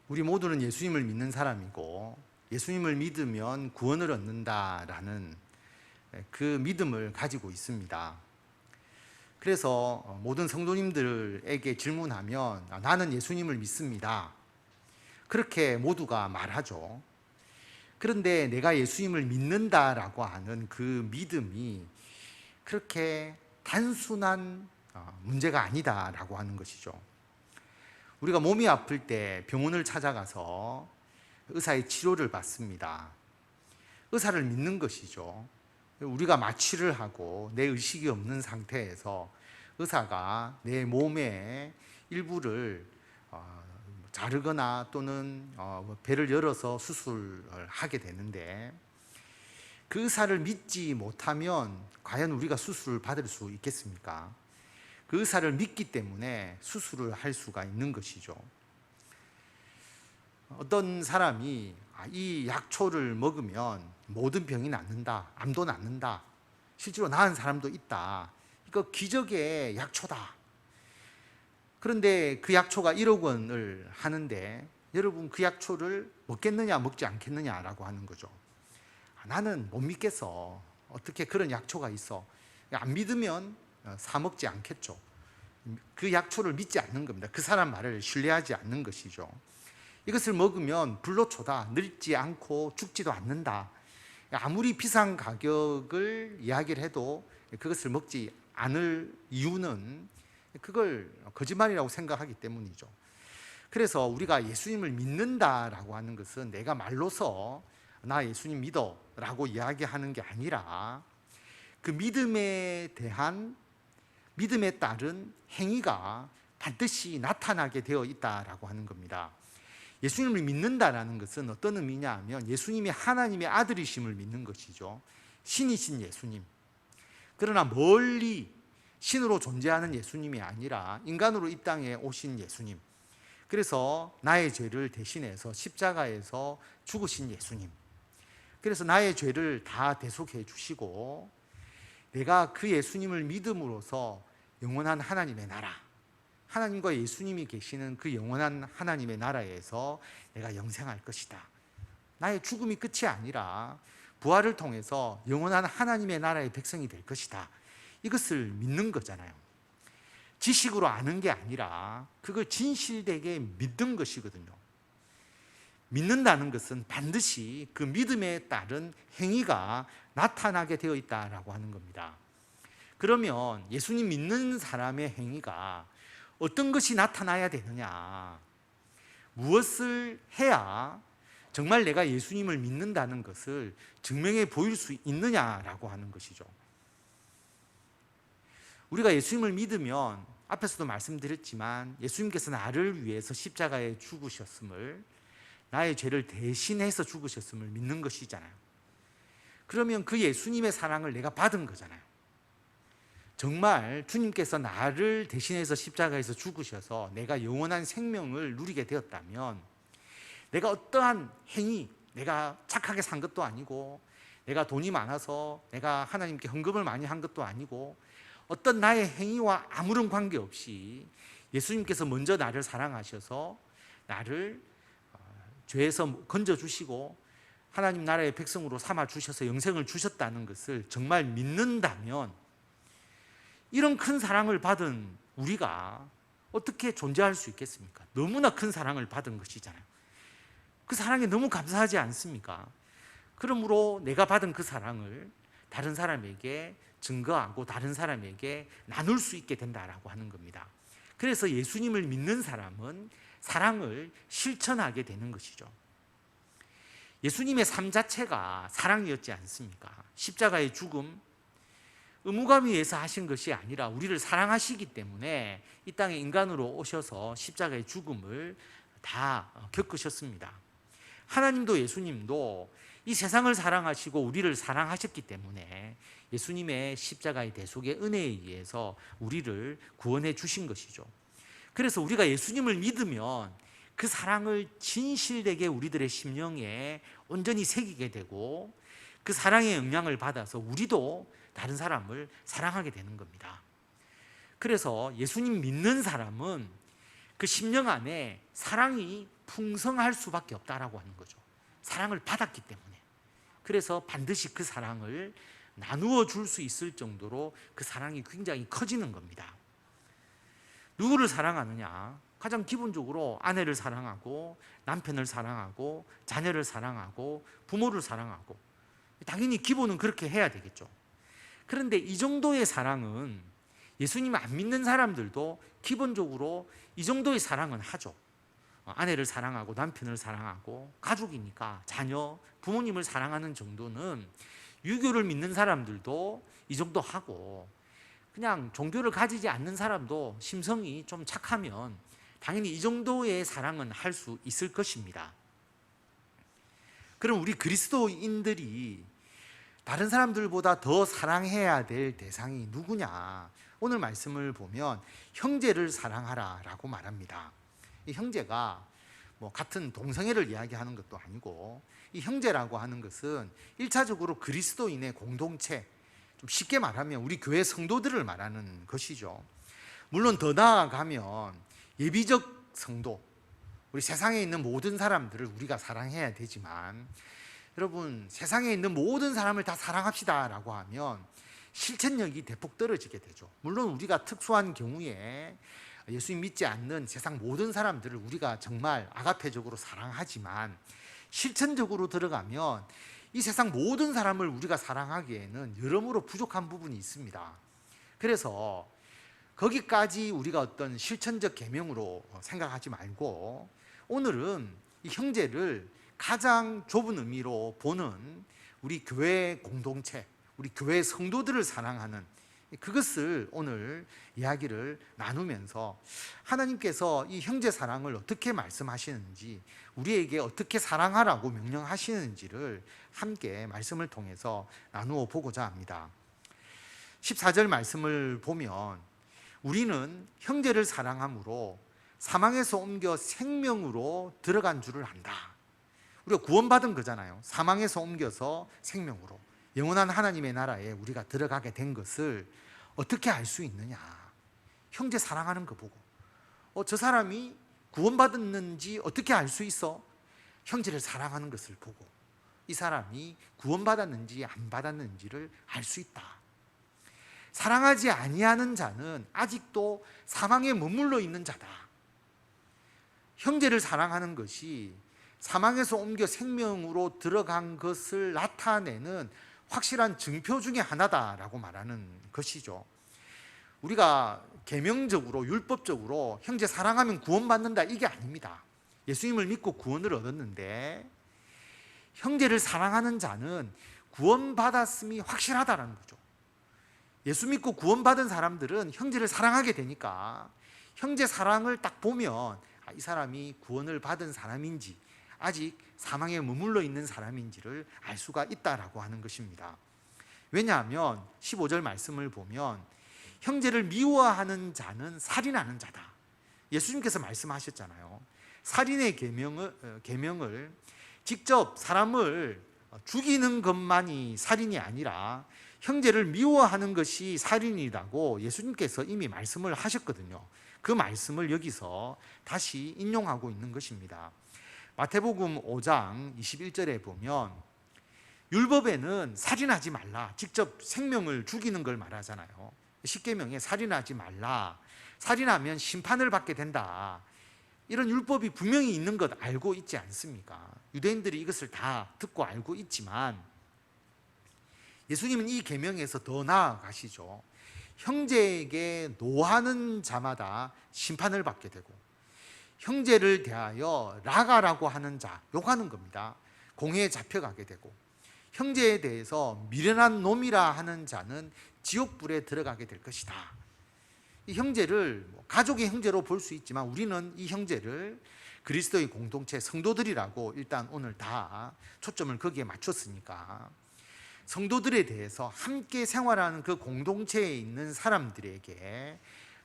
우리 모두는 예수님을 믿는 사람이고 예수님을 믿으면 구원을 얻는다라는 그 믿음을 가지고 있습니다. 그래서 모든 성도님들에게 질문하면 나는 예수님을 믿습니다. 그렇게 모두가 말하죠. 그런데 내가 예수님을 믿는다라고 하는 그 믿음이 그렇게 단순한 문제가 아니다라고 하는 것이죠. 우리가 몸이 아플 때 병원을 찾아가서 의사의 치료를 받습니다. 의사를 믿는 것이죠. 우리가 마취를 하고 내 의식이 없는 상태에서 의사가 내 몸의 일부를 자르거나 또는 배를 열어서 수술을 하게 되는데 그 의사를 믿지 못하면 과연 우리가 수술을 받을 수 있겠습니까? 그 의사를 믿기 때문에 수술을 할 수가 있는 것이죠. 어떤 사람이 이 약초를 먹으면 모든 병이 낫는다, 암도 낫는다, 실제로 나은 사람도 있다, 이거 기적의 약초다. 그런데 그 약초가 1억 원을 하는데 여러분 그 약초를 먹겠느냐 먹지 않겠느냐라고 하는 거죠. 나는 못 믿겠어. 어떻게 그런 약초가 있어. 안 믿으면 사 먹지 않겠죠. 그 약초를 믿지 않는 겁니다. 그 사람 말을 신뢰하지 않는 것이죠. 이것을 먹으면 불로초다. 늙지 않고 죽지도 않는다. 아무리 비싼 가격을 이야기를 해도 그것을 먹지 않을 이유는 그걸 거짓말이라고 생각하기 때문이죠. 그래서 우리가 예수님을 믿는다라고 하는 것은 내가 말로서 나 예수님 믿어 라고 이야기하는 게 아니라 그 믿음에 따른 행위가 반드시 나타나게 되어 있다라고 하는 겁니다. 예수님을 믿는다라는 것은 어떤 의미냐 하면 예수님이 하나님의 아들이심을 믿는 것이죠. 신이신 예수님. 그러나 멀리 신으로 존재하는 예수님이 아니라 인간으로 이 땅에 오신 예수님. 그래서 나의 죄를 대신해서 십자가에서 죽으신 예수님. 그래서 나의 죄를 다 대속해 주시고 내가 그 예수님을 믿음으로써 영원한 하나님의 나라, 하나님과 예수님이 계시는 그 영원한 하나님의 나라에서 내가 영생할 것이다. 나의 죽음이 끝이 아니라 부활을 통해서 영원한 하나님의 나라의 백성이 될 것이다. 이것을 믿는 거잖아요. 지식으로 아는 게 아니라 그걸 진실되게 믿는 것이거든요. 믿는다는 것은 반드시 그 믿음에 따른 행위가 나타나게 되어 있다라고 하는 겁니다. 그러면 예수님 믿는 사람의 행위가 어떤 것이 나타나야 되느냐? 무엇을 해야 정말 내가 예수님을 믿는다는 것을 증명해 보일 수 있느냐라고 하는 것이죠. 우리가 예수님을 믿으면 앞에서도 말씀드렸지만 예수님께서 나를 위해서 십자가에 죽으셨음을, 나의 죄를 대신해서 죽으셨음을 믿는 것이잖아요. 그러면 그 예수님의 사랑을 내가 받은 거잖아요. 정말 주님께서 나를 대신해서 십자가에서 죽으셔서 내가 영원한 생명을 누리게 되었다면 내가 어떠한 행위, 내가 착하게 산 것도 아니고 내가 돈이 많아서 내가 하나님께 헌금을 많이 한 것도 아니고 어떤 나의 행위와 아무런 관계없이 예수님께서 먼저 나를 사랑하셔서 나를 죄에서 건져주시고 하나님 나라의 백성으로 삼아주셔서 영생을 주셨다는 것을 정말 믿는다면 이런 큰 사랑을 받은 우리가 어떻게 존재할 수 있겠습니까? 너무나 큰 사랑을 받은 것이잖아요. 그 사랑에 너무 감사하지 않습니까? 그러므로 내가 받은 그 사랑을 다른 사람에게 증거하고 다른 사람에게 나눌 수 있게 된다라고 하는 겁니다. 그래서 예수님을 믿는 사람은 사랑을 실천하게 되는 것이죠. 예수님의 삶 자체가 사랑이었지 않습니까? 십자가의 죽음, 의무감에 의해서 하신 것이 아니라 우리를 사랑하시기 때문에 이 땅에 인간으로 오셔서 십자가의 죽음을 다 겪으셨습니다. 하나님도 예수님도 이 세상을 사랑하시고 우리를 사랑하셨기 때문에 예수님의 십자가의 대속의 은혜에 의해서 우리를 구원해 주신 것이죠. 그래서 우리가 예수님을 믿으면 그 사랑을 진실되게 우리들의 심령에 온전히 새기게 되고 그 사랑의 영향을 받아서 우리도 다른 사람을 사랑하게 되는 겁니다. 그래서 예수님 믿는 사람은 그 심령 안에 사랑이 풍성할 수밖에 없다라고 하는 거죠. 사랑을 받았기 때문에. 그래서 반드시 그 사랑을 나누어 줄 수 있을 정도로 그 사랑이 굉장히 커지는 겁니다. 누구를 사랑하느냐? 가장 기본적으로 아내를 사랑하고 남편을 사랑하고 자녀를 사랑하고 부모를 사랑하고, 당연히 기본은 그렇게 해야 되겠죠. 그런데 이 정도의 사랑은 예수님을 안 믿는 사람들도 기본적으로 이 정도의 사랑은 하죠. 아내를 사랑하고 남편을 사랑하고 가족이니까 자녀, 부모님을 사랑하는 정도는 유교를 믿는 사람들도 이 정도 하고, 그냥 종교를 가지지 않는 사람도 심성이 좀 착하면 당연히 이 정도의 사랑은 할 수 있을 것입니다. 그럼 우리 그리스도인들이 다른 사람들보다 더 사랑해야 될 대상이 누구냐? 오늘 말씀을 보면 형제를 사랑하라 라고 말합니다. 이 형제가 뭐 같은 동성애를 이야기하는 것도 아니고, 이 형제라고 하는 것은 1차적으로 그리스도인의 공동체, 좀 쉽게 말하면 우리 교회 성도들을 말하는 것이죠. 물론 더 나아가면 예비적 성도, 우리 세상에 있는 모든 사람들을 우리가 사랑해야 되지만, 여러분 세상에 있는 모든 사람을 다 사랑합시다 라고 하면 실천력이 대폭 떨어지게 되죠. 물론 우리가 특수한 경우에 예수님 믿지 않는 세상 모든 사람들을 우리가 정말 아가페적으로 사랑하지만, 실천적으로 들어가면 이 세상 모든 사람을 우리가 사랑하기에는 여러모로 부족한 부분이 있습니다. 그래서 거기까지 우리가 어떤 실천적 계명으로 생각하지 말고, 오늘은 이 형제를 가장 좁은 의미로 보는 우리 교회 공동체, 우리 교회 성도들을 사랑하는 그것을 오늘 이야기를 나누면서 하나님께서 이 형제 사랑을 어떻게 말씀하시는지, 우리에게 어떻게 사랑하라고 명령하시는지를 함께 말씀을 통해서 나누어 보고자 합니다. 14절 말씀을 보면 우리는 형제를 사랑함으로 사망에서 옮겨 생명으로 들어간 줄을 안다. 우리가 구원받은 거잖아요. 사망에서 옮겨서 생명으로, 영원한 하나님의 나라에 우리가 들어가게 된 것을 어떻게 알 수 있느냐? 형제 사랑하는 거 보고, 저 사람이 구원받았는지 어떻게 알 수 있어? 형제를 사랑하는 것을 보고 이 사람이 구원받았는지 안 받았는지를 알 수 있다. 사랑하지 아니하는 자는 아직도 사망에 머물러 있는 자다. 형제를 사랑하는 것이 사망에서 옮겨 생명으로 들어간 것을 나타내는 확실한 증표 중에 하나다라고 말하는 것이죠. 우리가 계명적으로 율법적으로 형제 사랑하면 구원받는다, 이게 아닙니다. 예수님을 믿고 구원을 얻었는데 형제를 사랑하는 자는 구원받았음이 확실하다는 거죠. 예수 믿고 구원받은 사람들은 형제를 사랑하게 되니까 형제 사랑을 딱 보면 이 사람이 구원을 받은 사람인지 아직 사망에 머물러 있는 사람인지를 알 수가 있다라고 하는 것입니다. 왜냐하면 15절 말씀을 보면 형제를 미워하는 자는 살인하는 자다. 예수님께서 말씀하셨잖아요. 살인의 계명을 직접 사람을 죽이는 것만이 살인이 아니라 형제를 미워하는 것이 살인이라고 예수님께서 이미 말씀을 하셨거든요. 그 말씀을 여기서 다시 인용하고 있는 것입니다. 마태복음 5장 21절에 보면 율법에는 살인하지 말라, 직접 생명을 죽이는 걸 말하잖아요. 십계명에 살인하지 말라, 살인하면 심판을 받게 된다, 이런 율법이 분명히 있는 것 알고 있지 않습니까? 유대인들이 이것을 다 듣고 알고 있지만 예수님은 이 계명에서 더 나아가시죠. 형제에게 노하는 자마다 심판을 받게 되고, 형제를 대하여 라가라고 하는 자, 욕하는 겁니다. 공회에 잡혀가게 되고, 형제에 대해서 미련한 놈이라 하는 자는 지옥불에 들어가게 될 것이다. 이 형제를 가족의 형제로 볼 수 있지만 우리는 이 형제를 그리스도의 공동체 성도들이라고 일단 오늘 다 초점을 거기에 맞췄으니까, 성도들에 대해서 함께 생활하는 그 공동체에 있는 사람들에게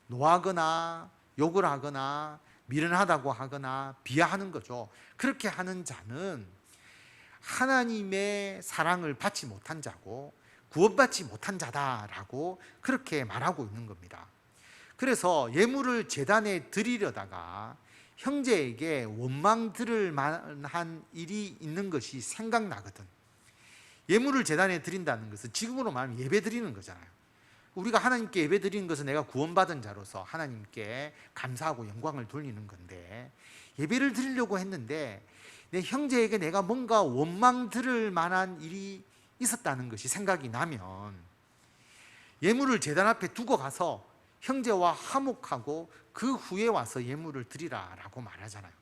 노하거나 욕을 하거나 미련하다고 하거나 비하하는 거죠. 그렇게 하는 자는 하나님의 사랑을 받지 못한 자고 구원받지 못한 자다라고 그렇게 말하고 있는 겁니다. 그래서 예물을 제단에 드리려다가 형제에게 원망 들을 만한 일이 있는 것이 생각나거든. 예물을 제단에 드린다는 것은 지금으로 말하면 예배 드리는 거잖아요. 우리가 하나님께 예배 드리는 것은 내가 구원받은 자로서 하나님께 감사하고 영광을 돌리는 건데, 예배를 드리려고 했는데 내 형제에게 내가 뭔가 원망 들을 만한 일이 있었다는 것이 생각이 나면 예물을 제단 앞에 두고 가서 형제와 화목하고 그 후에 와서 예물을 드리라라고 말하잖아요.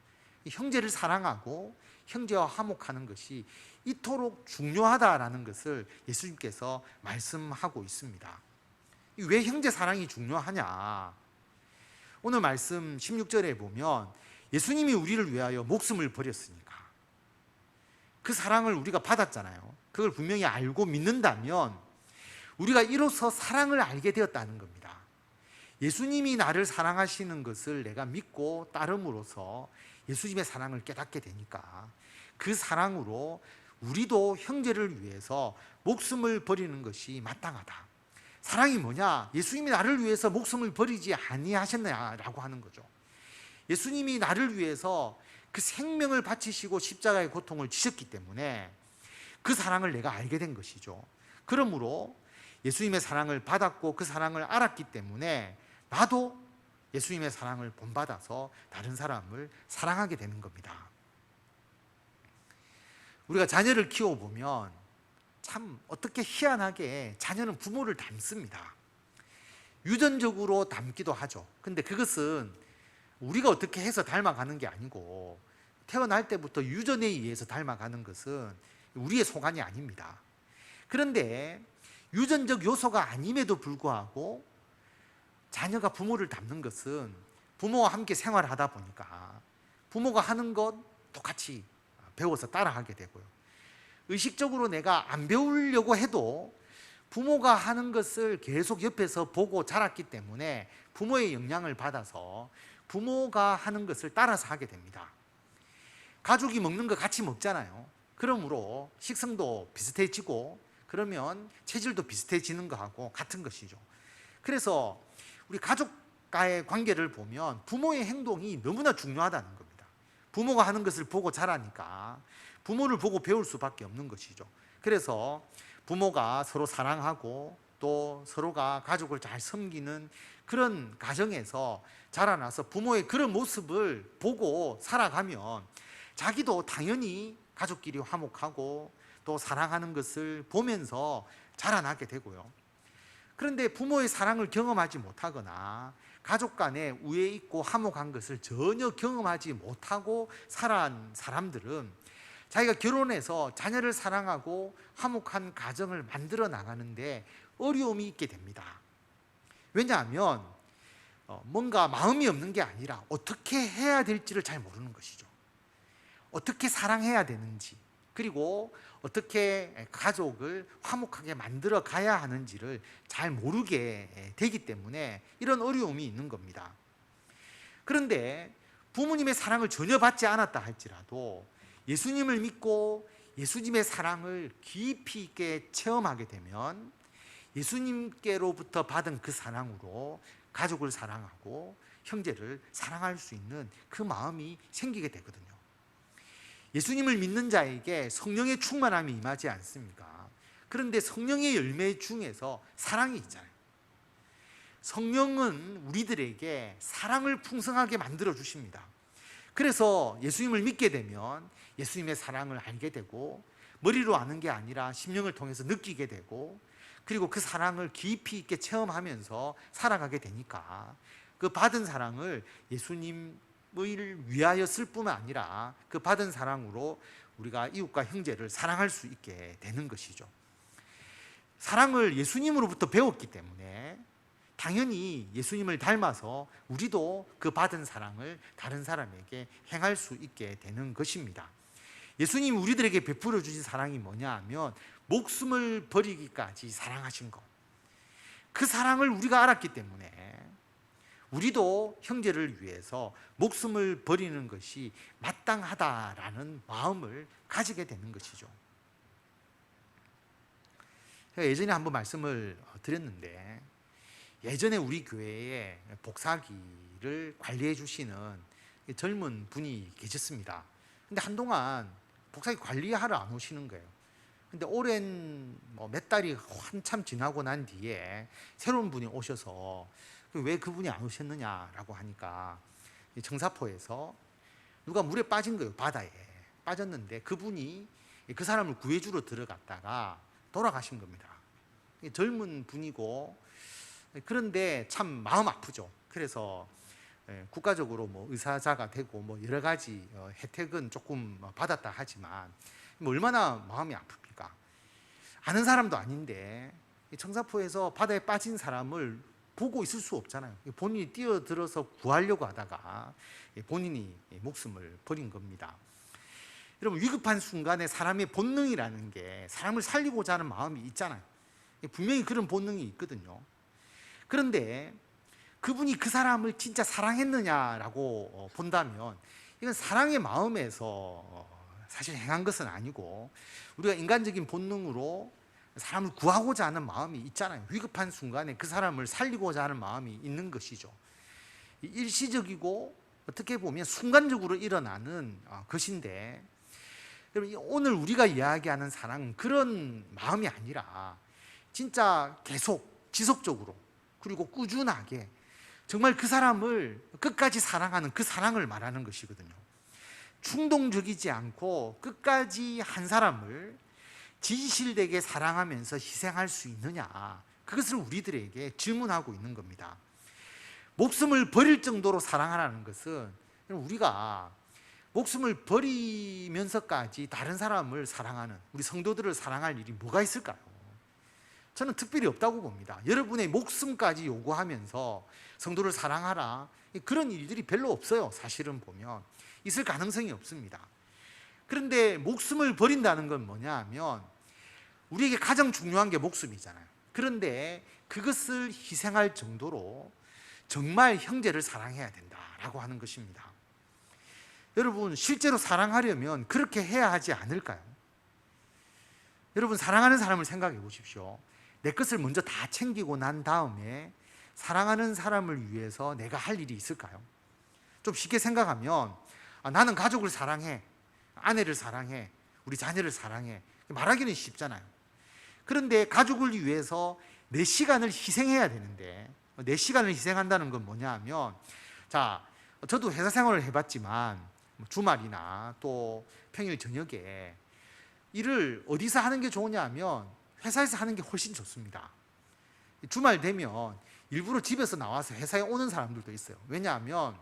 형제를 사랑하고 형제와 화목하는 것이 이토록 중요하다라는 것을 예수님께서 말씀하고 있습니다. 왜 형제 사랑이 중요하냐? 오늘 말씀 16절에 보면 예수님이 우리를 위하여 목숨을 버렸으니까 그 사랑을 우리가 받았잖아요. 그걸 분명히 알고 믿는다면 우리가 이로써 사랑을 알게 되었다는 겁니다. 예수님이 나를 사랑하시는 것을 내가 믿고 따름으로써 예수님의 사랑을 깨닫게 되니까 그 사랑으로 우리도 형제를 위해서 목숨을 버리는 것이 마땅하다. 사랑이 뭐냐? 예수님이 나를 위해서 목숨을 버리지 아니하셨냐라고 하는 거죠. 예수님이 나를 위해서 그 생명을 바치시고 십자가의 고통을 지셨기 때문에 그 사랑을 내가 알게 된 것이죠. 그러므로 예수님의 사랑을 받았고 그 사랑을 알았기 때문에 나도 예수님의 사랑을 본받아서 다른 사람을 사랑하게 되는 겁니다. 우리가 자녀를 키워보면 참 어떻게 희한하게 자녀는 부모를 닮습니다. 유전적으로 닮기도 하죠. 근데 그것은 우리가 어떻게 해서 닮아가는 게 아니고 태어날 때부터 유전에 의해서 닮아가는 것은 우리의 소관이 아닙니다. 그런데 유전적 요소가 아님에도 불구하고 자녀가 부모를 닮는 것은 부모와 함께 생활하다 보니까 부모가 하는 것 똑같이 배워서 따라하게 되고요. 의식적으로 내가 안 배우려고 해도 부모가 하는 것을 계속 옆에서 보고 자랐기 때문에 부모의 영향을 받아서 부모가 하는 것을 따라서 하게 됩니다. 가족이 먹는 거 같이 먹잖아요. 그러므로 식성도 비슷해지고 그러면 체질도 비슷해지는 거하고 같은 것이죠. 그래서 우리 가족과의 관계를 보면 부모의 행동이 너무나 중요하다는 겁니다. 부모가 하는 것을 보고 자라니까 부모를 보고 배울 수밖에 없는 것이죠. 그래서 부모가 서로 사랑하고 또 서로가 가족을 잘 섬기는 그런 가정에서 자라나서 부모의 그런 모습을 보고 살아가면 자기도 당연히 가족끼리 화목하고 또 사랑하는 것을 보면서 자라나게 되고요. 그런데 부모의 사랑을 경험하지 못하거나 가족 간에 우애 있고 화목한 것을 전혀 경험하지 못하고 살아온 사람들은 자기가 결혼해서 자녀를 사랑하고 화목한 가정을 만들어 나가는데 어려움이 있게 됩니다. 왜냐하면 뭔가 마음이 없는 게 아니라 어떻게 해야 될지를 잘 모르는 것이죠. 어떻게 사랑해야 되는지, 그리고 어떻게 가족을 화목하게 만들어 가야 하는지를 잘 모르게 되기 때문에 이런 어려움이 있는 겁니다. 그런데 부모님의 사랑을 전혀 받지 않았다 할지라도 예수님을 믿고 예수님의 사랑을 깊이 있게 체험하게 되면 예수님께로부터 받은 그 사랑으로 가족을 사랑하고 형제를 사랑할 수 있는 그 마음이 생기게 되거든요. 예수님을 믿는 자에게 성령의 충만함이 임하지 않습니까? 그런데 성령의 열매 중에서 사랑이 있잖아요. 성령은 우리들에게 사랑을 풍성하게 만들어 주십니다. 그래서 예수님을 믿게 되면 예수님의 사랑을 알게 되고 머리로 아는 게 아니라 심령을 통해서 느끼게 되고 그리고 그 사랑을 깊이 있게 체험하면서 살아가게 되니까 그 받은 사랑을 예수님을 위하여 쓸 뿐만 아니라 그 받은 사랑으로 우리가 이웃과 형제를 사랑할 수 있게 되는 것이죠. 사랑을 예수님으로부터 배웠기 때문에 당연히 예수님을 닮아서 우리도 그 받은 사랑을 다른 사람에게 행할 수 있게 되는 것입니다. 예수님이 우리들에게 베풀어 주신 사랑이 뭐냐 하면 목숨을 버리기까지 사랑하신 것. 그 사랑을 우리가 알았기 때문에 우리도 형제를 위해서 목숨을 버리는 것이 마땅하다라는 마음을 가지게 되는 것이죠. 제가 예전에 한번 말씀을 드렸는데 예전에 우리 교회에 복사기를 관리해 주시는 젊은 분이 계셨습니다. 근데 한동안 복사기 관리하러 안 오시는 거예요. 근데 오랜 몇 달이 한참 지나고 난 뒤에 새로운 분이 오셔서 왜 그분이 안 오셨느냐라고 하니까 청사포에서 누가 물에 빠진 거예요. 바다에 빠졌는데 그분이 그 사람을 구해주러 들어갔다가 돌아가신 겁니다. 젊은 분이고 그런데 참 마음 아프죠. 그래서 국가적으로 의사자가 되고 여러 가지 혜택은 조금 받았다 하지만 얼마나 마음이 아픕니까? 아는 사람도 아닌데 청사포에서 바다에 빠진 사람을 보고 있을 수 없잖아요. 본인이 뛰어들어서 구하려고 하다가 본인이 목숨을 버린 겁니다. 여러분, 위급한 순간에 사람의 본능이라는 게 사람을 살리고자 하는 마음이 있잖아요. 분명히 그런 본능이 있거든요. 그런데 그분이 그 사람을 진짜 사랑했느냐라고 본다면 이건 사랑의 마음에서 사실 행한 것은 아니고 우리가 인간적인 본능으로 사람을 구하고자 하는 마음이 있잖아요. 위급한 순간에 그 사람을 살리고자 하는 마음이 있는 것이죠. 일시적이고 어떻게 보면 순간적으로 일어나는 것인데, 여러분, 오늘 우리가 이야기하는 사랑은 그런 마음이 아니라 진짜 계속 지속적으로 그리고 꾸준하게 정말 그 사람을 끝까지 사랑하는 그 사랑을 말하는 것이거든요. 충동적이지 않고 끝까지 한 사람을 진실되게 사랑하면서 희생할 수 있느냐, 그것을 우리들에게 질문하고 있는 겁니다. 목숨을 버릴 정도로 사랑하라는 것은 우리가 목숨을 버리면서까지 다른 사람을 사랑하는, 우리 성도들을 사랑할 일이 뭐가 있을까요? 저는 특별히 없다고 봅니다. 여러분의 목숨까지 요구하면서 성도를 사랑하라, 그런 일들이 별로 없어요. 사실은 보면 있을 가능성이 없습니다. 그런데 목숨을 버린다는 건 뭐냐 하면 우리에게 가장 중요한 게 목숨이잖아요. 그런데 그것을 희생할 정도로 정말 형제를 사랑해야 된다라고 하는 것입니다. 여러분, 실제로 사랑하려면 그렇게 해야 하지 않을까요? 여러분, 사랑하는 사람을 생각해 보십시오. 내 것을 먼저 다 챙기고 난 다음에 사랑하는 사람을 위해서 내가 할 일이 있을까요? 좀 쉽게 생각하면 나는 가족을 사랑해, 아내를 사랑해, 우리 자녀를 사랑해, 말하기는 쉽잖아요. 그런데 가족을 위해서 내 시간을 희생해야 되는데, 내 시간을 희생한다는 건 뭐냐 하면, 자, 저도 회사 생활을 해봤지만 주말이나 또 평일 저녁에 일을 어디서 하는 게 좋으냐 하면 회사에서 하는 게 훨씬 좋습니다. 주말 되면 일부러 집에서 나와서 회사에 오는 사람들도 있어요. 왜냐하면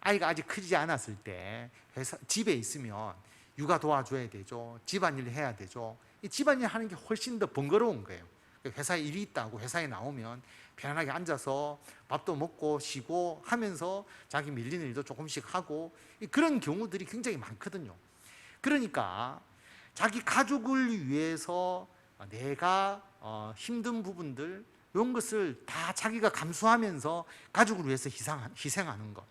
아이가 아직 크지 않았을 때 집에 있으면 육아 도와줘야 되죠. 집안일 해야 되죠. 이 집안일 하는 게 훨씬 더 번거로운 거예요. 회사에 일이 있다고 회사에 나오면 편안하게 앉아서 밥도 먹고 쉬고 하면서 자기 밀리는 일도 조금씩 하고, 그런 경우들이 굉장히 많거든요. 그러니까 자기 가족을 위해서 내가 힘든 부분들, 이런 것을 다 자기가 감수하면서 가족을 위해서 희생하는 것.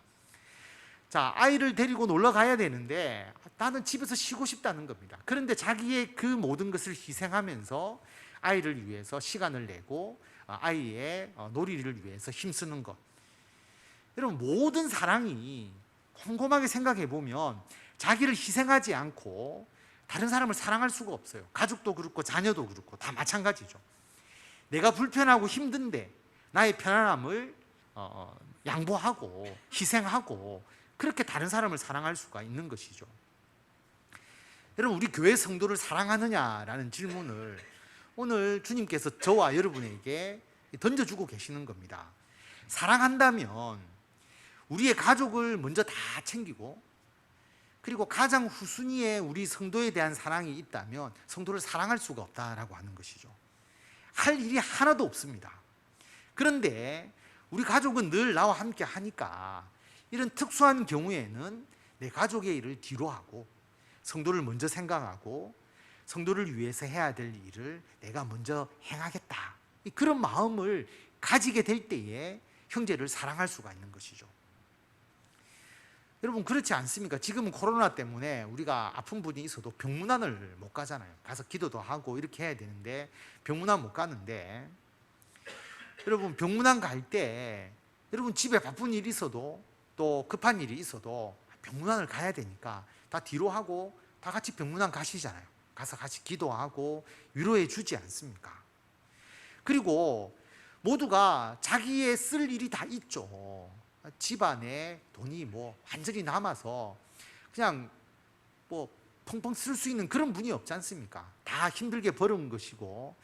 자, 아이를 데리고 놀러 가야 되는데 나는 집에서 쉬고 싶다는 겁니다. 그런데 자기의 그 모든 것을 희생하면서 아이를 위해서 시간을 내고 아이의 놀이를 위해서 힘쓰는 것. 여러분, 모든 사랑이 곰곰하게 생각해 보면 자기를 희생하지 않고 다른 사람을 사랑할 수가 없어요. 가족도 그렇고 자녀도 그렇고 다 마찬가지죠. 내가 불편하고 힘든데 나의 편안함을 양보하고 희생하고 그렇게 다른 사람을 사랑할 수가 있는 것이죠. 여러분, 우리 교회 성도를 사랑하느냐라는 질문을 오늘 주님께서 저와 여러분에게 던져주고 계시는 겁니다. 사랑한다면 우리의 가족을 먼저 다 챙기고, 그리고 가장 후순위에 우리 성도에 대한 사랑이 있다면 성도를 사랑할 수가 없다라고 하는 것이죠. 할 일이 하나도 없습니다. 그런데 우리 가족은 늘 나와 함께 하니까 이런 특수한 경우에는 내 가족의 일을 뒤로 하고 성도를 먼저 생각하고 성도를 위해서 해야 될 일을 내가 먼저 행하겠다, 그런 마음을 가지게 될 때에 형제를 사랑할 수가 있는 것이죠. 여러분, 그렇지 않습니까? 지금은 코로나 때문에 우리가 아픈 분이 있어도 병문안을 못 가잖아요. 가서 기도도 하고 이렇게 해야 되는데 병문안 못 가는데, 여러분 병문안 갈 때 여러분 집에 바쁜 일이 있어도 또 급한 일이 있어도 병문안을 가야 되니까 다 뒤로 하고 다 같이 병문안 가시잖아요. 가서 같이 기도하고 위로해 주지 않습니까? 그리고 모두가 자기의 쓸 일이 다 있죠. 집안에 돈이 뭐 완전히 남아서 그냥 뭐 펑펑 쓸 수 있는 그런 분이 없지 않습니까? 다 힘들게 벌은 것이고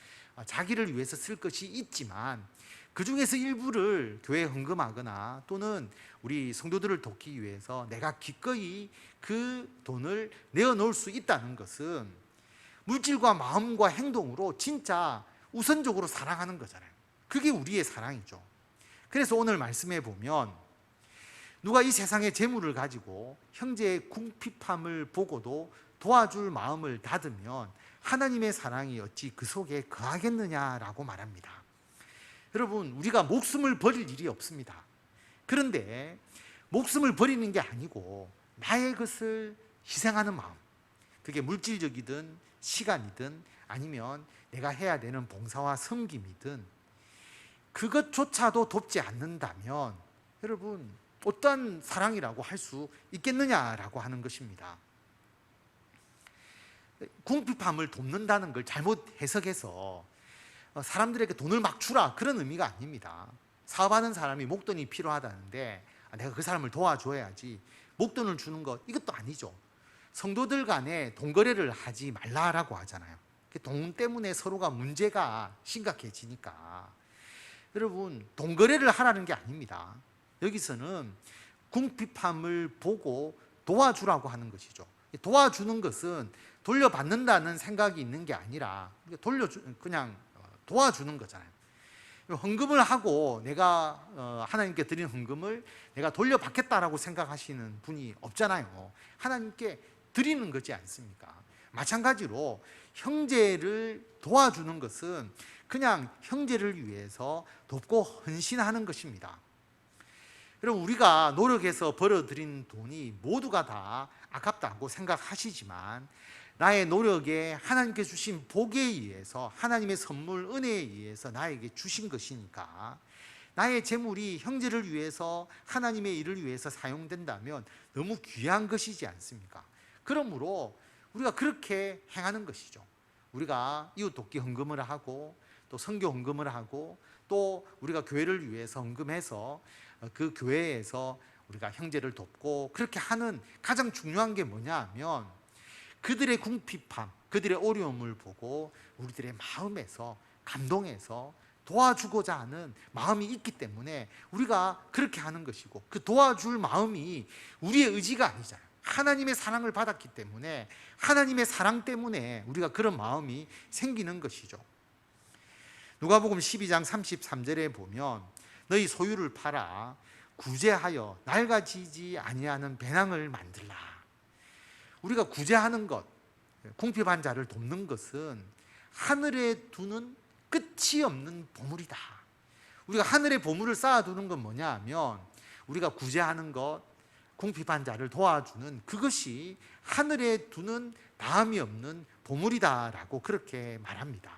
자기를 위해서 쓸 것이 있지만 그 중에서 일부를 교회에 헌금하거나 또는 우리 성도들을 돕기 위해서 내가 기꺼이 그 돈을 내어놓을 수 있다는 것은 물질과 마음과 행동으로 진짜 우선적으로 사랑하는 거잖아요. 그게 우리의 사랑이죠. 그래서 오늘 말씀해 보면 누가 이 세상의 재물을 가지고 형제의 궁핍함을 보고도 도와줄 마음을 닫으면 하나님의 사랑이 어찌 그 속에 거하겠느냐라고 말합니다. 여러분, 우리가 목숨을 버릴 일이 없습니다. 그런데 목숨을 버리는 게 아니고 나의 것을 희생하는 마음, 그게 물질적이든 시간이든 아니면 내가 해야 되는 봉사와 섬김이든 그것조차도 돕지 않는다면 여러분 어떤 사랑이라고 할 수 있겠느냐라고 하는 것입니다. 궁핍함을 돕는다는 걸 잘못 해석해서 사람들에게 돈을 막 주라 그런 의미가 아닙니다. 사업하는 사람이 목돈이 필요하다는데 내가 그 사람을 도와줘야지 목돈을 주는 것 이것도 아니죠. 성도들 간에 돈 거래를 하지 말라라고 하잖아요. 돈 때문에 서로가 문제가 심각해지니까 여러분 돈 거래를 하라는 게 아닙니다. 여기서는 궁핍함을 보고 도와주라고 하는 것이죠. 도와주는 것은 돌려받는다는 생각이 있는 게 아니라 그냥 도와주는 거잖아요. 헌금을 하고 내가 하나님께 드린 헌금을 내가 돌려받겠다라고 생각하시는 분이 없잖아요. 하나님께 드리는 거지 않습니까? 마찬가지로 형제를 도와주는 것은 그냥 형제를 위해서 돕고 헌신하는 것입니다. 여러분 우리가 노력해서 벌어들인 돈이 모두가 다 아깝다고 생각하시지만 나의 노력에 하나님께 주신 복에 의해서 하나님의 선물 은혜에 의해서 나에게 주신 것이니까 나의 재물이 형제를 위해서 하나님의 일을 위해서 사용된다면 너무 귀한 것이지 않습니까? 그러므로 우리가 그렇게 행하는 것이죠. 우리가 이웃 돕기 헌금을 하고 또 선교 헌금을 하고 또 우리가 교회를 위해서 헌금해서 그 교회에서 우리가 형제를 돕고 그렇게 하는 가장 중요한 게 뭐냐 하면 그들의 궁핍함, 그들의 어려움을 보고 우리들의 마음에서 감동해서 도와주고자 하는 마음이 있기 때문에 우리가 그렇게 하는 것이고 그 도와줄 마음이 우리의 의지가 아니잖아요. 하나님의 사랑을 받았기 때문에 하나님의 사랑 때문에 우리가 그런 마음이 생기는 것이죠. 누가복음 12장 33절에 보면 너희 소유를 팔아 구제하여 낡아지지 아니하는 배낭을 만들라. 우리가 구제하는 것, 궁핍한 자를 돕는 것은 하늘에 두는 끝이 없는 보물이다. 우리가 하늘에 보물을 쌓아두는 건 뭐냐 하면 우리가 구제하는 것, 궁핍한 자를 도와주는 그것이 하늘에 두는 다함이 없는 보물이다라고 그렇게 말합니다.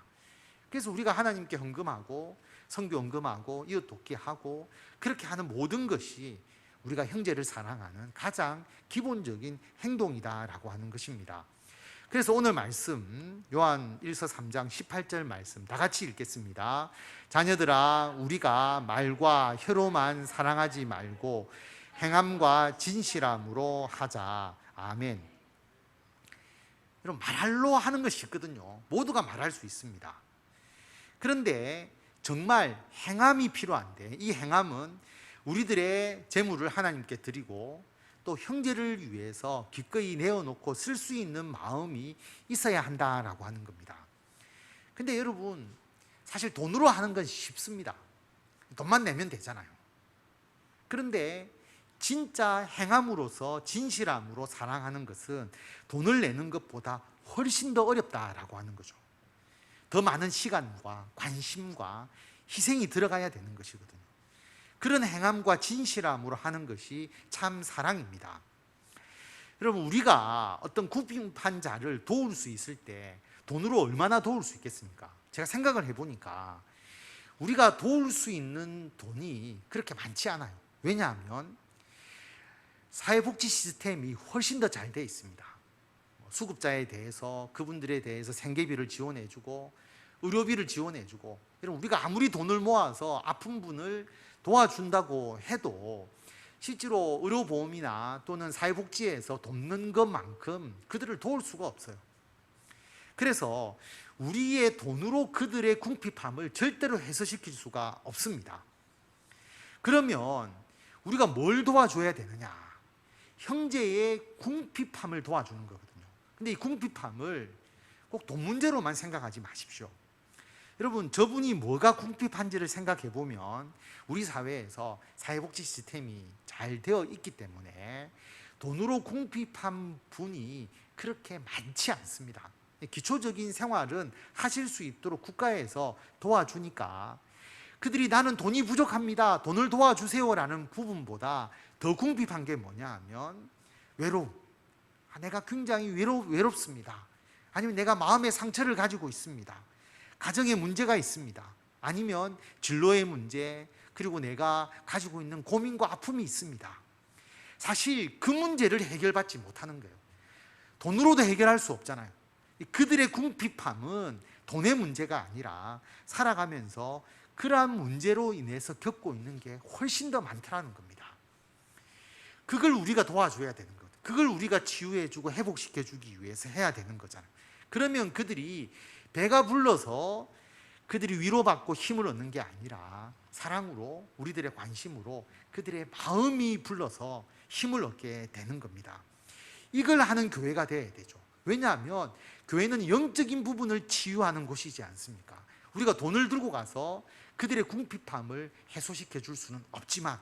그래서 우리가 하나님께 헌금하고 선교 헌금하고 이웃 돕기하고 그렇게 하는 모든 것이 우리가 형제를 사랑하는 가장 기본적인 행동이다라고 하는 것입니다. 그래서 오늘 말씀 요한 1서 3장 18절 말씀 다 같이 읽겠습니다. 자녀들아 우리가 말과 혀로만 사랑하지 말고 행함과 진실함으로 하자. 아멘. 여러분 말로 하는 것이 있거든요. 모두가 말할 수 있습니다. 그런데 정말 행함이 필요한데 이 행함은 우리들의 재물을 하나님께 드리고 또 형제를 위해서 기꺼이 내어놓고 쓸 수 있는 마음이 있어야 한다라고 하는 겁니다. 근데 여러분 사실 돈으로 하는 건 쉽습니다. 돈만 내면 되잖아요. 그런데 진짜 행함으로서 진실함으로 사랑하는 것은 돈을 내는 것보다 훨씬 더 어렵다라고 하는 거죠. 더 많은 시간과 관심과 희생이 들어가야 되는 것이거든요. 그런 행함과 진실함으로 하는 것이 참 사랑입니다. 여러분 우리가 어떤 궁핍한 자를 도울 수 있을 때 돈으로 얼마나 도울 수 있겠습니까? 제가 생각을 해보니까 우리가 도울 수 있는 돈이 그렇게 많지 않아요. 왜냐하면 사회복지 시스템이 훨씬 더 잘 되어 있습니다. 수급자에 대해서, 그분들에 대해서 생계비를 지원해주고 의료비를 지원해주고, 여러분 우리가 아무리 돈을 모아서 아픈 분을 도와준다고 해도 실제로 의료보험이나 또는 사회복지에서 돕는 것만큼 그들을 도울 수가 없어요. 그래서 우리의 돈으로 그들의 궁핍함을 절대로 해소시킬 수가 없습니다. 그러면 우리가 뭘 도와줘야 되느냐? 형제의 궁핍함을 도와주는 거거든요. 근데 이 궁핍함을 꼭 돈 문제로만 생각하지 마십시오. 여러분, 저분이 뭐가 궁핍한지를 생각해 보면 우리 사회에서 사회복지 시스템이 잘 되어 있기 때문에 돈으로 궁핍한 분이 그렇게 많지 않습니다. 기초적인 생활은 하실 수 있도록 국가에서 도와주니까 그들이 나는 돈이 부족합니다, 돈을 도와주세요라는 부분보다 더 궁핍한 게 뭐냐 하면 외로움. 내가 굉장히 외롭습니다. 아니면 내가 마음의 상처를 가지고 있습니다. 가정에 문제가 있습니다. 아니면 진로의 문제, 그리고 내가 가지고 있는 고민과 아픔이 있습니다. 사실 그 문제를 해결받지 못하는 거예요. 돈으로도 해결할 수 없잖아요. 그들의 궁핍함은 돈의 문제가 아니라 살아가면서 그러한 문제로 인해서 겪고 있는 게 훨씬 더 많다는 겁니다. 그걸 우리가 도와줘야 되는 것, 그걸 우리가 치유해주고 회복시켜주기 위해서 해야 되는 거잖아요. 그러면 그들이 배가 불러서 그들이 위로받고 힘을 얻는 게 아니라 사랑으로, 우리들의 관심으로 그들의 마음이 불러서 힘을 얻게 되는 겁니다. 이걸 하는 교회가 되어야 되죠. 왜냐하면 교회는 영적인 부분을 치유하는 곳이지 않습니까? 우리가 돈을 들고 가서 그들의 궁핍함을 해소시켜 줄 수는 없지만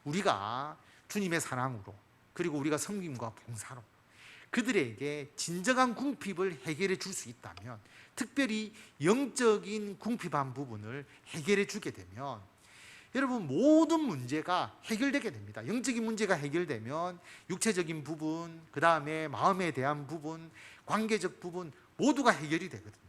우리가 주님의 사랑으로, 그리고 우리가 섬김과 봉사로 그들에게 진정한 궁핍을 해결해 줄 수 있다면, 특별히 영적인 궁핍한 부분을 해결해 주게 되면 여러분 모든 문제가 해결되게 됩니다. 영적인 문제가 해결되면 육체적인 부분, 그 다음에 마음에 대한 부분, 관계적 부분 모두가 해결이 되거든요.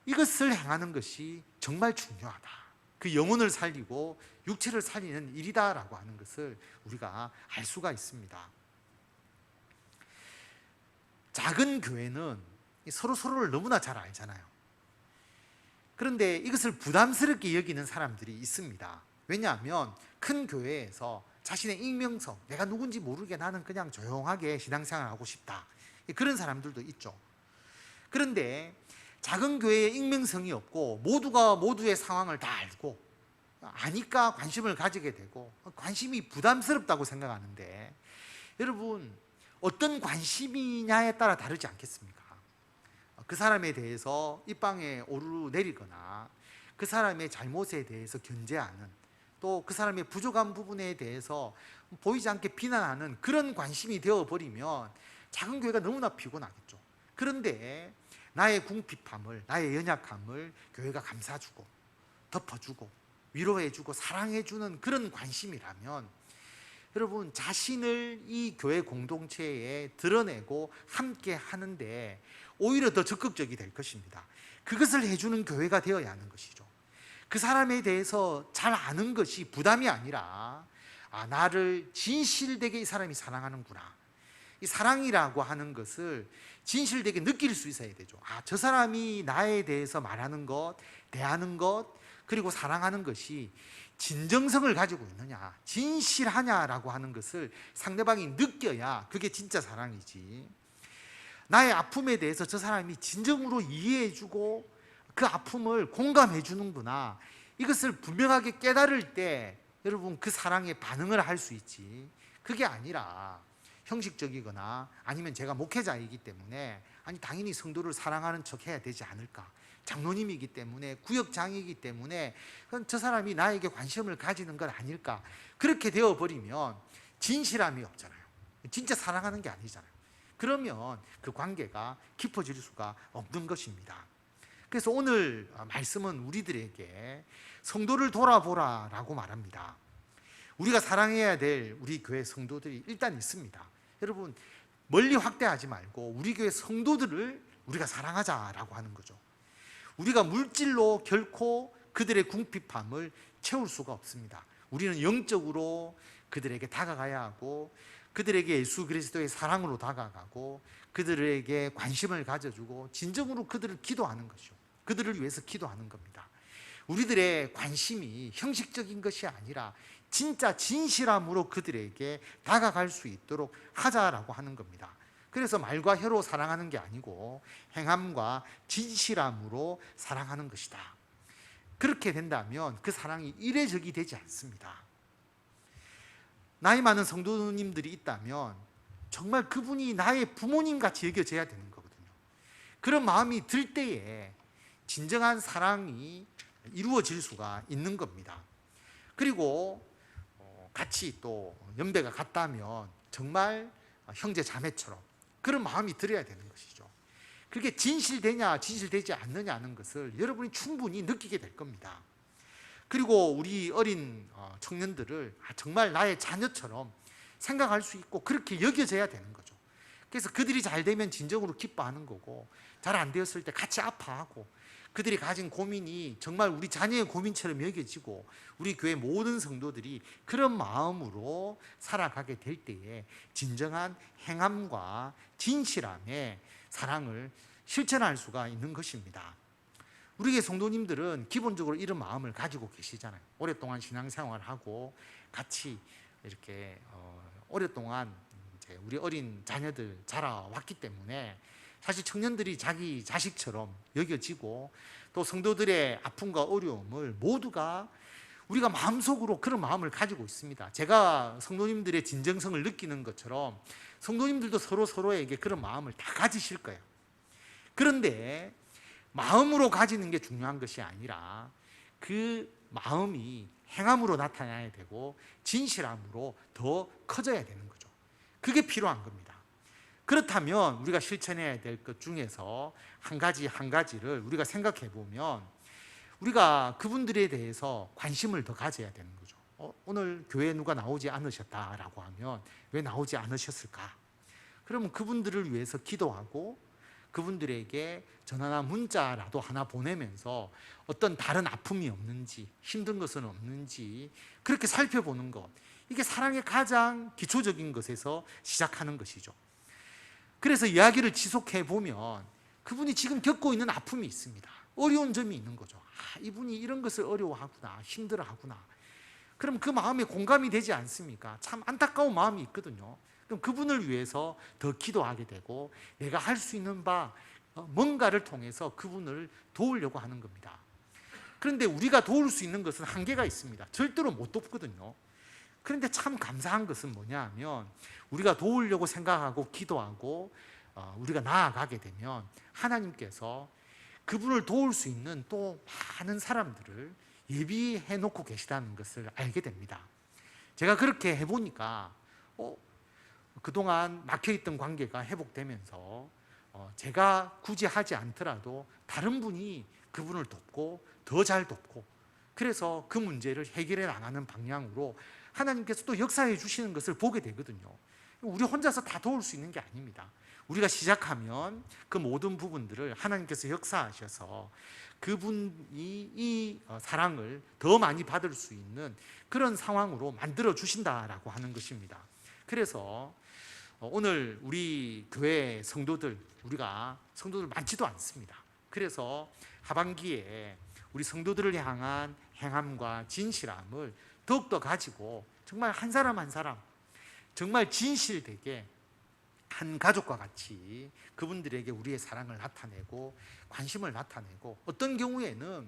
이것을 행하는 것이 정말 중요하다. 그 영혼을 살리고 육체를 살리는 일이다라고 하는 것을 우리가 알 수가 있습니다. 작은 교회는 서로를 너무나 잘 알잖아요. 그런데 이것을 부담스럽게 여기는 사람들이 있습니다. 왜냐하면 큰 교회에서 자신의 익명성, 내가 누군지 모르게 나는 그냥 조용하게 신앙생활을 하고 싶다, 그런 사람들도 있죠. 그런데 작은 교회에 익명성이 없고 모두가 모두의 상황을 다 알고 아니까 관심을 가지게 되고 관심이 부담스럽다고 생각하는데, 여러분 어떤 관심이냐에 따라 다르지 않겠습니까? 그 사람에 대해서 입방에 오르내리거나 그 사람의 잘못에 대해서 견제하는, 또 그 사람의 부족한 부분에 대해서 보이지 않게 비난하는 그런 관심이 되어버리면 작은 교회가 너무나 피곤하겠죠. 그런데 나의 궁핍함을, 나의 연약함을 교회가 감싸주고 덮어주고 위로해주고 사랑해주는 그런 관심이라면 여러분 자신을 이 교회 공동체에 드러내고 함께 하는데 오히려 더 적극적이 될 것입니다. 그것을 해주는 교회가 되어야 하는 것이죠. 그 사람에 대해서 잘 아는 것이 부담이 아니라 나를 진실되게 이 사람이 사랑하는구나, 이 사랑이라고 하는 것을 진실되게 느낄 수 있어야 되죠. 저 사람이 나에 대해서 말하는 것, 대하는 것, 그리고 사랑하는 것이 진정성을 가지고 있느냐, 진실하냐라고 하는 것을 상대방이 느껴야 그게 진짜 사랑이지. 나의 아픔에 대해서 저 사람이 진정으로 이해해주고 그 아픔을 공감해주는구나, 이것을 분명하게 깨달을 때 여러분 그 사랑에 반응을 할 수 있지. 그게 아니라 형식적이거나 아니면 제가 목회자이기 때문에 당연히 성도를 사랑하는 척 해야 되지 않을까, 장로님이기 때문에, 구역장이기 때문에 저 사람이 나에게 관심을 가지는 건 아닐까, 그렇게 되어버리면 진실함이 없잖아요. 진짜 사랑하는 게 아니잖아요. 그러면 그 관계가 깊어질 수가 없는 것입니다. 그래서 오늘 말씀은 우리들에게 성도를 돌아보라 라고 말합니다. 우리가 사랑해야 될 우리 교회 성도들이 일단 있습니다. 여러분 멀리 확대하지 말고 우리 교회 성도들을 우리가 사랑하자라고 하는 거죠. 우리가 물질로 결코 그들의 궁핍함을 채울 수가 없습니다. 우리는 영적으로 그들에게 다가가야 하고, 그들에게 예수 그리스도의 사랑으로 다가가고, 그들에게 관심을 가져주고 진정으로 그들을 기도하는 것이죠. 그들을 위해서 기도하는 겁니다. 우리들의 관심이 형식적인 것이 아니라 진짜 진실함으로 그들에게 다가갈 수 있도록 하자라고 하는 겁니다. 그래서 말과 혀로 사랑하는 게 아니고 행함과 진실함으로 사랑하는 것이다. 그렇게 된다면 그 사랑이 이례적이 되지 않습니다. 나이 많은 성도님들이 있다면 정말 그분이 나의 부모님같이 여겨져야 되는 거거든요. 그런 마음이 들 때에 진정한 사랑이 이루어질 수가 있는 겁니다. 그리고 같이 또 연배가 같다면 정말 형제 자매처럼 그런 마음이 들어야 되는 것이죠. 그게 진실되냐 진실되지 않느냐는 것을 여러분이 충분히 느끼게 될 겁니다. 그리고 우리 어린 청년들을 정말 나의 자녀처럼 생각할 수 있고 그렇게 여겨져야 되는 거죠. 그래서 그들이 잘 되면 진정으로 기뻐하는 거고, 잘 안 되었을 때 같이 아파하고, 그들이 가진 고민이 정말 우리 자녀의 고민처럼 여겨지고, 우리 교회 모든 성도들이 그런 마음으로 살아가게 될 때에 진정한 행함과 진실함의 사랑을 실천할 수가 있는 것입니다. 우리 교회 성도님들은 기본적으로 이런 마음을 가지고 계시잖아요. 오랫동안 신앙생활하고 같이 이렇게 오랫동안 이제 우리 어린 자녀들 자라왔기 때문에 사실 청년들이 자기 자식처럼 여겨지고, 또 성도들의 아픔과 어려움을 모두가 우리가 마음속으로 그런 마음을 가지고 있습니다. 제가 성도님들의 진정성을 느끼는 것처럼 성도님들도 서로에게 그런 마음을 다 가지실 거예요. 그런데 마음으로 가지는 게 중요한 것이 아니라 그 마음이 행함으로 나타나야 되고 진실함으로 더 커져야 되는 거죠. 그게 필요한 겁니다. 그렇다면 우리가 실천해야 될 것 중에서 한 가지를 우리가 생각해 보면, 우리가 그분들에 대해서 관심을 더 가져야 되는 거죠. 오늘 교회에 누가 나오지 않으셨다라고 하면 왜 나오지 않으셨을까? 그러면 그분들을 위해서 기도하고 그분들에게 전화나 문자라도 하나 보내면서 어떤 다른 아픔이 없는지, 힘든 것은 없는지 그렇게 살펴보는 것, 이게 사랑의 가장 기초적인 것에서 시작하는 것이죠. 그래서 이야기를 지속해 보면 그분이 지금 겪고 있는 아픔이 있습니다. 어려운 점이 있는 거죠. 이분이 이런 것을 어려워하구나, 힘들어하구나. 그럼 그 마음에 공감이 되지 않습니까? 참 안타까운 마음이 있거든요. 그럼 그분을 위해서 더 기도하게 되고, 내가 할 수 있는 바 뭔가를 통해서 그분을 도우려고 하는 겁니다. 그런데 우리가 도울 수 있는 것은 한계가 있습니다. 절대로 못 돕거든요. 그런데 참 감사한 것은 뭐냐 하면, 우리가 도우려고 생각하고 기도하고 우리가 나아가게 되면 하나님께서 그분을 도울 수 있는 또 많은 사람들을 예비해 놓고 계시다는 것을 알게 됩니다. 제가 그렇게 해보니까 그동안 막혀있던 관계가 회복되면서 제가 굳이 하지 않더라도 다른 분이 그분을 돕고 더 잘 돕고, 그래서 그 문제를 해결해 나가는 방향으로 하나님께서 또 역사해 주시는 것을 보게 되거든요. 우리 혼자서 다 도울 수 있는 게 아닙니다. 우리가 시작하면 그 모든 부분들을 하나님께서 역사하셔서 그분이 이 사랑을 더 많이 받을 수 있는 그런 상황으로 만들어 주신다라고 하는 것입니다. 그래서 오늘 우리 교회 성도들, 우리가 성도들 많지도 않습니다. 그래서 하반기에 우리 성도들을 향한 행함과 진실함을 더욱더 가지고 정말 한 사람 한 사람 정말 진실되게 한 가족과 같이 그분들에게 우리의 사랑을 나타내고 관심을 나타내고, 어떤 경우에는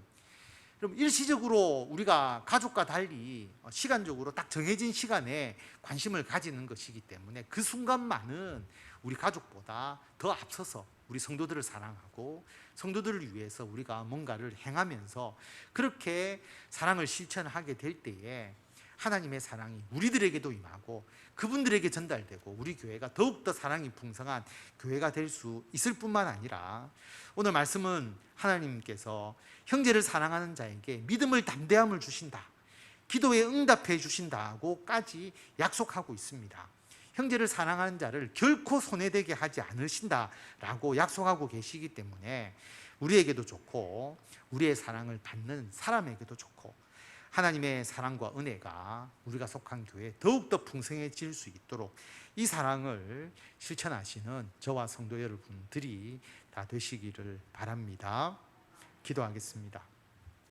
그럼 일시적으로 우리가 가족과 달리 시간적으로 딱 정해진 시간에 관심을 가지는 것이기 때문에 그 순간만은 우리 가족보다 더 앞서서 우리 성도들을 사랑하고 성도들을 위해서 우리가 뭔가를 행하면서 그렇게 사랑을 실천하게 될 때에 하나님의 사랑이 우리들에게도 임하고 그분들에게 전달되고 우리 교회가 더욱더 사랑이 풍성한 교회가 될 수 있을 뿐만 아니라, 오늘 말씀은 하나님께서 형제를 사랑하는 자에게 믿음을 담대함을 주신다, 기도에 응답해 주신다고까지 약속하고 있습니다. 형제를 사랑하는 자를 결코 손해되게 하지 않으신다라고 약속하고 계시기 때문에 우리에게도 좋고 우리의 사랑을 받는 사람에게도 좋고 하나님의 사랑과 은혜가 우리가 속한 교회에 더욱더 풍성해질 수 있도록 이 사랑을 실천하시는 저와 성도 여러분들이 다 되시기를 바랍니다. 기도하겠습니다.